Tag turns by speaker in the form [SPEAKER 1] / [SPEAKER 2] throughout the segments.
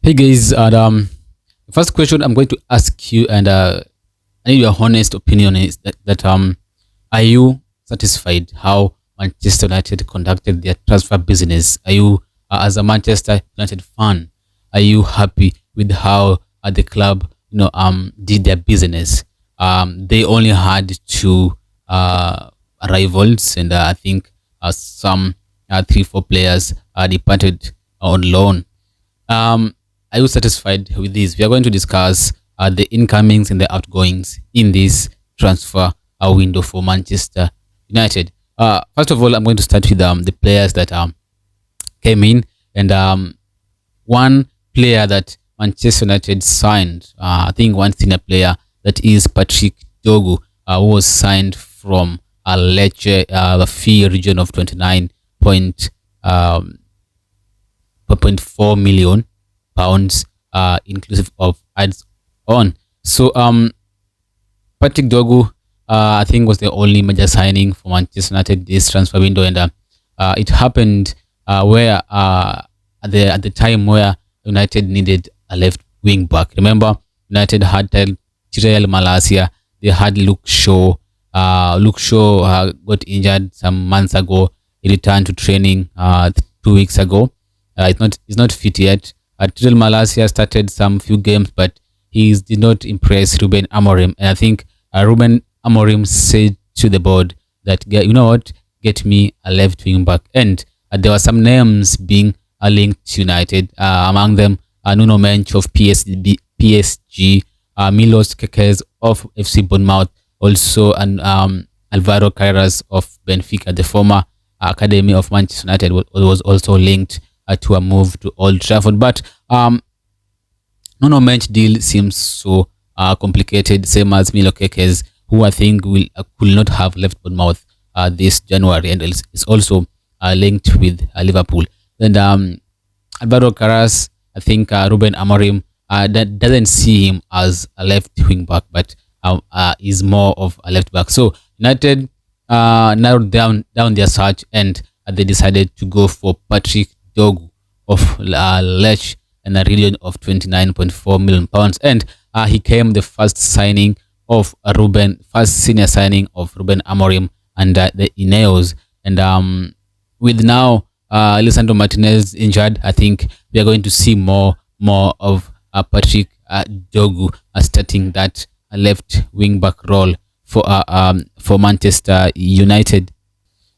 [SPEAKER 1] Hey guys, and the first question I'm going to ask you, and I need your honest opinion is that are you satisfied how Manchester United conducted their transfer business? Are you, as a Manchester United fan, are you happy with how the club did their business? They only had two rivals, and I think some three four players departed on loan. um, are you satisfied with this? We are going to discuss the incomings and the outgoings in this transfer window for Manchester United. First of all, I'm going to start with the players that came in, and one player that Manchester United signed, I think one senior player that is Patrick Dogu, who was signed from Lecce, the fee region of 29.4 million pounds, inclusive of ads on. So Patrick Dogu, I think, was the only major signing for Manchester United this transfer window, and it happened where at the time where United needed a left wing back. Remember, United had Tyrell Malacia, they had Luke Shaw. Luke Shaw got injured some months ago. He returned to training 2 weeks ago. It's not fit yet. Tyrell Malacia started some few games, but he did not impress Ruben Amorim. And I think Ruben Amorim said to the board that, you know what, get me a left wing back. And there were some names being linked to United. Among them, Nuno Mensch of PSG, Milos Kekes of FC Bournemouth, also and Alvaro Carreras of Benfica, the former academy of Manchester United, was also linked to a move to Old Trafford. But Nuno Mensch deal seems so complicated, same as Milo Kekes, who I think could not have left Bournemouth this January, and is also linked with Liverpool. And Alvaro Carreras, I think Ruben Amorim that doesn't see him as a left wing back, but is more of a left back. So United narrowed down their search, and they decided to go for Patrick Dogu of Lecce and a region of 29.4 million pounds, and he came the first senior signing of Ruben Amorim and the Ineos. And with now Lisandro Martinez injured, I think we are going to see more of Patrick Dogu starting that left wing back role for Manchester United.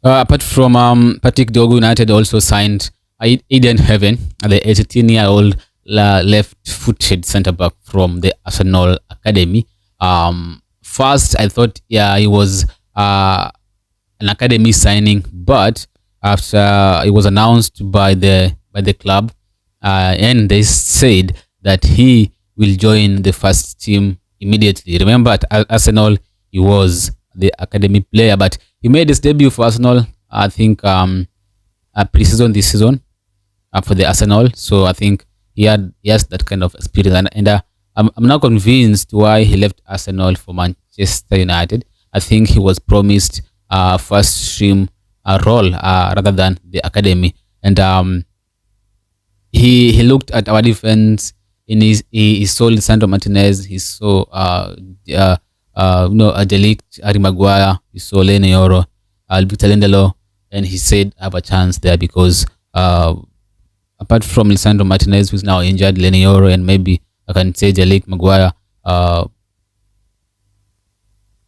[SPEAKER 1] Apart from Patrick Dogu, United also signed Eden Heaven, the 18-year-old left-footed centre back from the Arsenal academy. First, I thought he was an academy signing, but after it was announced by the club, and they said that he will join the first team immediately. Remember, at Arsenal, he was the academy player, but he made his debut for Arsenal, I think, pre-season this season for the Arsenal. So I think he has that kind of experience, and I'm now convinced why he left Arsenal for Manchester United. I think he was promised first stream role rather than the academy, and he looked at our defense. He saw Lisandro Martinez, he saw Delict, Harry Maguire, he saw Lene Yoro, Victor Lindelof, and he said, I have a chance there because apart from Lisandro Martinez, who's now injured, Lene Yoro, and maybe I can say Delict, Maguire,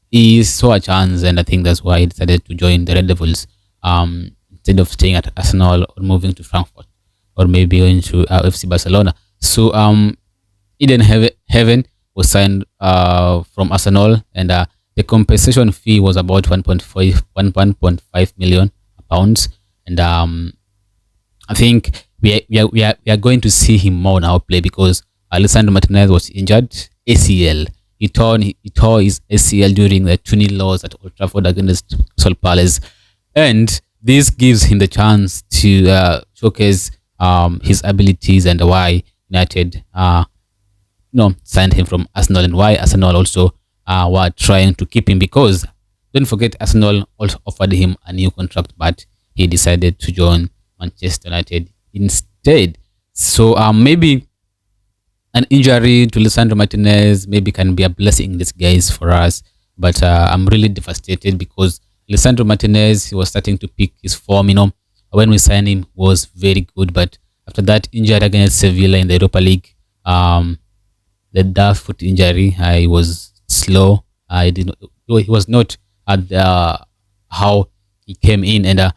[SPEAKER 1] he saw a chance, and I think that's why he decided to join the Red Devils instead of staying at Arsenal or moving to Frankfurt or maybe going to FC Barcelona. So Eden Heaven was signed from Arsenal, and the compensation fee was about 1.5 million pounds, and I think we are going to see him more now play because Alessandro Martinez was injured ACL. He tore his ACL during the 2-0 loss at Old Trafford against Crystal Palace, and this gives him the chance to showcase his abilities and why United signed him from Arsenal, and why Arsenal also were trying to keep him, because don't forget Arsenal also offered him a new contract, but he decided to join Manchester United instead. So maybe an injury to Lisandro Martinez maybe can be a blessing in disguise for us. But I'm really devastated because Lisandro Martinez, he was starting to pick his form. When we signed him, was very good. But after that injury against Sevilla in the Europa League, um, the foot injury, I was slow. I did not, he was not at the how he came in. And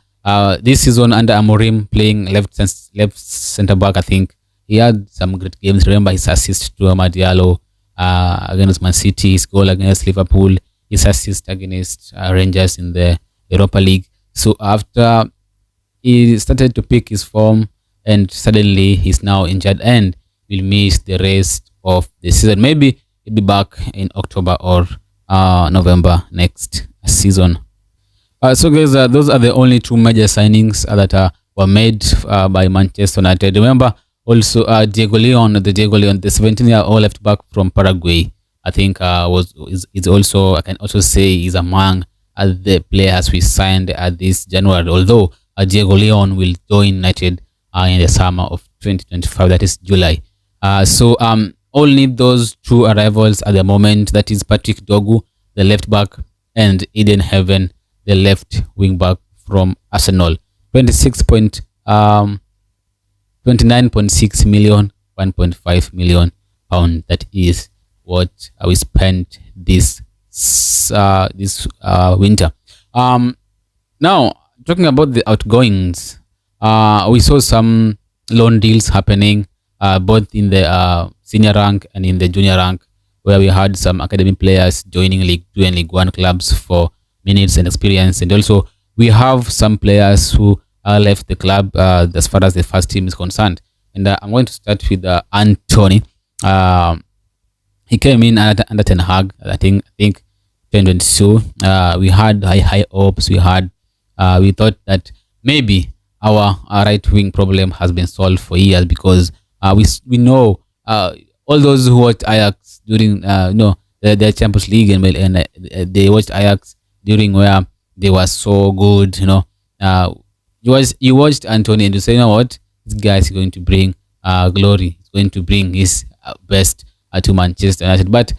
[SPEAKER 1] this season under Amorim playing left center back, I think he had some great games. Remember his assist to Amad Diallo against Man City, his goal against Liverpool, his assist against Rangers in the Europa League. So after he started to pick his form, and suddenly he's now injured and will miss the rest of the season. Maybe he'll be back in October or November next season. So guys, those are the only two major signings that were made by Manchester United. Remember also Diego Leon, the 17-year-old left back from Paraguay. I think is also, I can also say, is among the players we signed this January. Although Diego Leon will join United in the summer of 2025, that is July. So only those two arrivals at the moment. That is Patrick Dogu, the left back, and Eden Heaven, the left wing back from Arsenal. 29.6 million, 1.5 million pound. That is what we spent this winter. Now talking about the outgoings, we saw some loan deals happening both in the senior rank and in the junior rank, where we had some academy players joining League 2 and League 1 clubs for minutes and experience. And also we have some players who left the club as far as the first team is concerned. And I'm going to start with Anthony. He came in under Ten Hag, I think 2022. We had high hopes. We thought that maybe our right wing problem has been solved for years, because we know all those who watched Ajax during the Champions League, and they watched Ajax during where they were so good. You watched Anthony and you say, you know what, this guy is going to bring glory. He's going to bring his best to Manchester United. But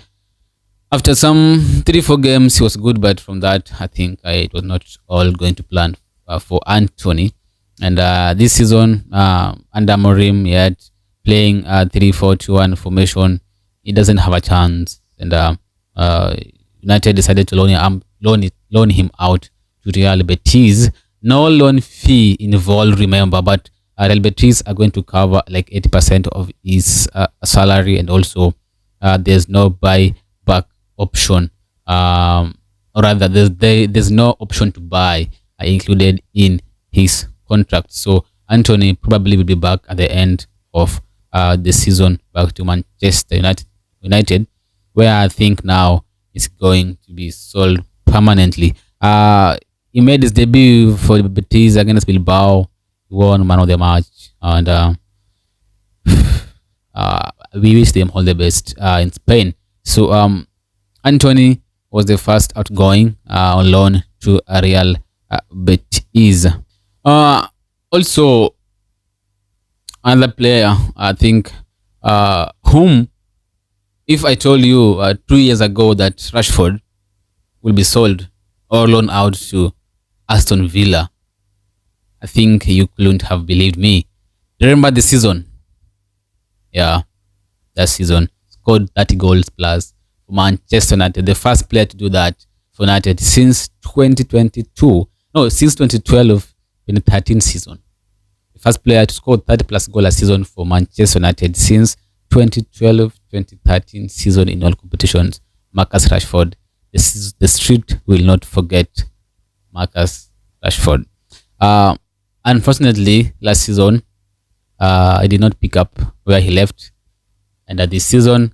[SPEAKER 1] after some 3-4 games, he was good. But from that, I think it was not all going to plan for Anthony. And this season, under Morim, yet playing 3-4-2-1 formation, he doesn't have a chance. And United decided to loan him out to Real Betis. No loan fee involved, remember, but Real Betis are going to cover like 80% of his salary, and also there's no buyback option. Or rather, there's no option to buy included in his contract. So Anthony probably will be back at the end of the season, back to Manchester United, where I think now it's going to be sold permanently. He made his debut for Betis against Bilbao. He won man of the match, and we wish them all the best in Spain. So Anthony was the first outgoing on loan to Real Betis. Also, another player, I think, whom, if I told you 2 years ago that Rashford will be sold or loaned out to Aston Villa, I think you couldn't have believed me. Remember the season? Yeah, that season. Scored 30 goals plus for Manchester United. The first player to do that for United since 2022. No, since 2012, 2013 season. The first player to score 30 plus goal a season for Manchester United since 2012-2013 season in all competitions. Marcus Rashford. The street will not forget Marcus Rashford. Unfortunately, last season, I did not pick up where he left. And at this season,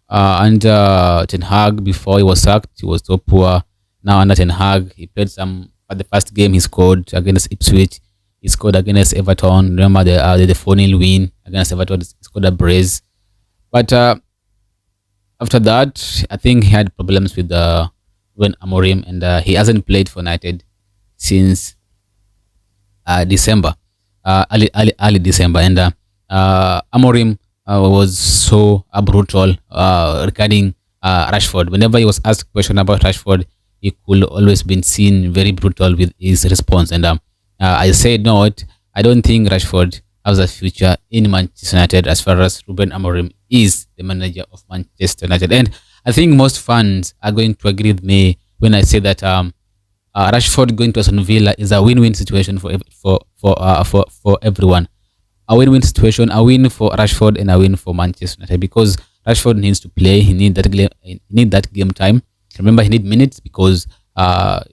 [SPEAKER 1] under Ten Hag, before he was sacked, he was so poor. Now under Ten Hag, he played at the first game he scored against Ipswich. He scored against Everton. Remember the 4-0 win against Everton. He scored a brace. But after that, I think he had problems with Ruben Amorim, and he hasn't played for United since December, early December. And Amorim was so brutal regarding Rashford. Whenever he was asked a question about Rashford, he could always been seen very brutal with his response. And I said, no, I don't think Rashford has a future in Manchester United as far as Ruben Amorim is the manager of Manchester United. And I think most fans are going to agree with me when I say that Rashford going to Aston Villa is a win-win situation for everyone. A win-win situation, a win for Rashford and a win for Manchester United because Rashford needs to play. He need that game time. Remember, he need minutes because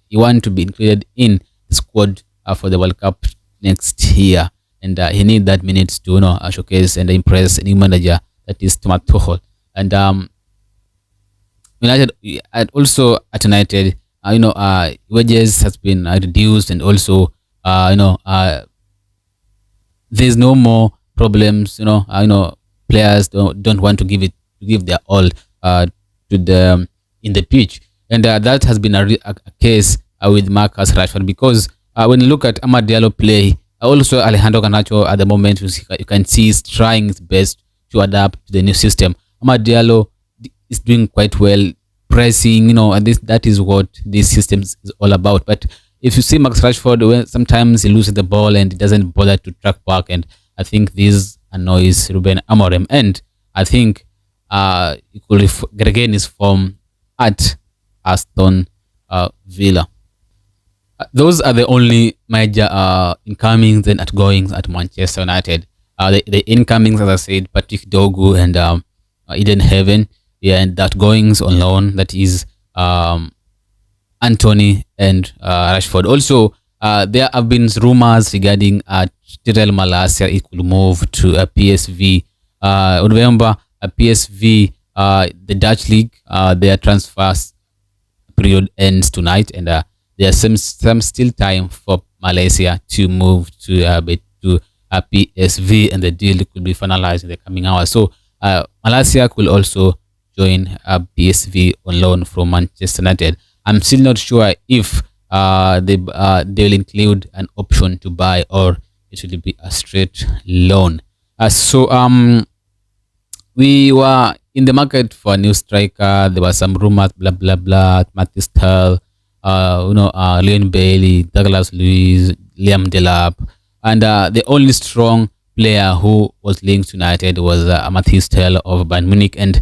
[SPEAKER 1] he want to be included in the squad for the World Cup next year, and he need that minutes to showcase and impress a new manager that is Thomas Tuchel. And United, and also at United, wages has been reduced, and also there's no more problems. Players don't want to give their all to the in the pitch, and that has been a case with Marcus Rashford because when you look at Amad Diallo play, also Alejandro Garnacho at the moment, you can see he's trying his best to adapt to the new system. Amad Diallo is doing quite well, pressing, and that is what this system is all about. But if you see Max Rashford, sometimes he loses the ball and he doesn't bother to track back, and I think this annoys Ruben Amorim, and I think he could regain his form at Aston Villa. Those are the only major incomings and outgoings at Manchester United. The incomings, as I said, Patrick Dogu and Eden Heaven. Yeah, and the outgoings on loan, that is Anthony and Rashford. Also, there have been rumors regarding Tyrell Malacia. It could move to a PSV. Remember, a PSV, the Dutch league, their transfers period ends tonight, and there's some still time for Malaysia to move to a PSV, and the deal could be finalized in the coming hours. So Malaysia could also join a PSV on loan from Manchester United. I'm still not sure if they will include an option to buy or it will be a straight loan. We were in the market for a new striker. There were some rumors, blah blah blah. Matthew Stahl, Leon Bailey, Douglas Luiz, Liam Delap, and the only strong player who was linked to United was Matthew Stahl of Bayern Munich. And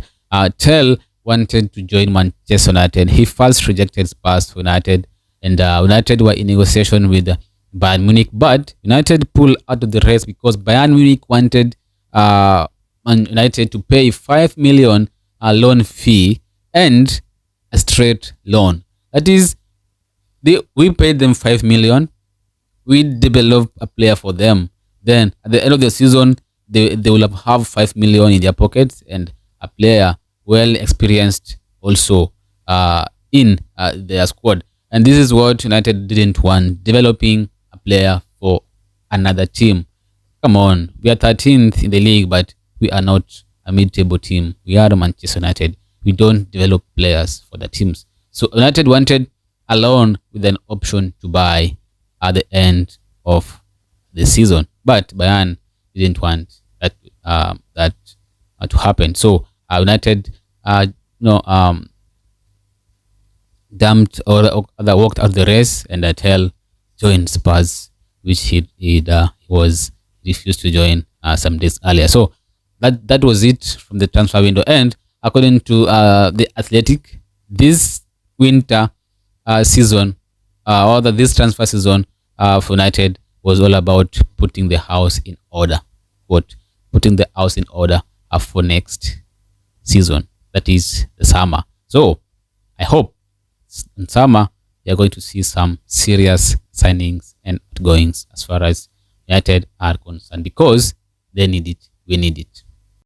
[SPEAKER 1] Tell wanted to join Manchester United. He first rejected Spurs for United, and United were in negotiation with Bayern Munich, but United pulled out of the race because Bayern Munich wanted United to pay 5 million loan fee and a straight loan. That is, we paid them 5 million. We developed a player for them. Then at the end of the season, they will have 5 million in their pockets and a player well experienced also in their squad. And this is what United didn't want, developing a player for another team. Come on, we are 13th in the league, but we are not a mid-table team. We are Manchester United. We don't develop players for the teams. So United wanted a loan with an option to buy at the end of the season, but Bayern didn't want that to happen. So United, dumped or walked out the race, and Tell joined Spurs, which he was refused to join some days earlier. So that was it from the transfer window. And according to the Athletic, this winter season, or this transfer season for United was all about putting the house in order. Putting the house in order for next season, that is the summer. So I hope in summer you're going to see some serious signings and outgoings as far as United are concerned, because they need it. We need it.